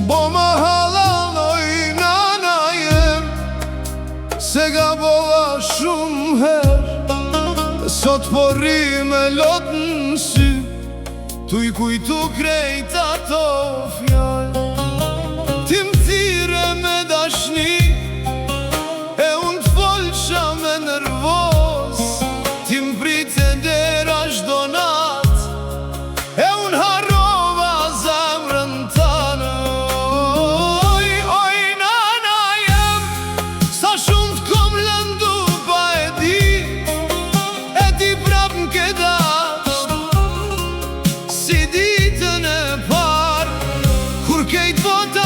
Bo më halaloj nana jem, se gabova shumë her. Sot po rri me lot në sy, tu i kujtu krejt ato fjall. Ti m'thire me dashni, e unë t'folqa me nervoz. Ti m'prite dera çdo nat, e unë harrova zemrën tanë. Oj, nana jem, sa shumë t'kom lëndu pa e ti prap m'ke dasht, si ditën e parë, kur kejt vota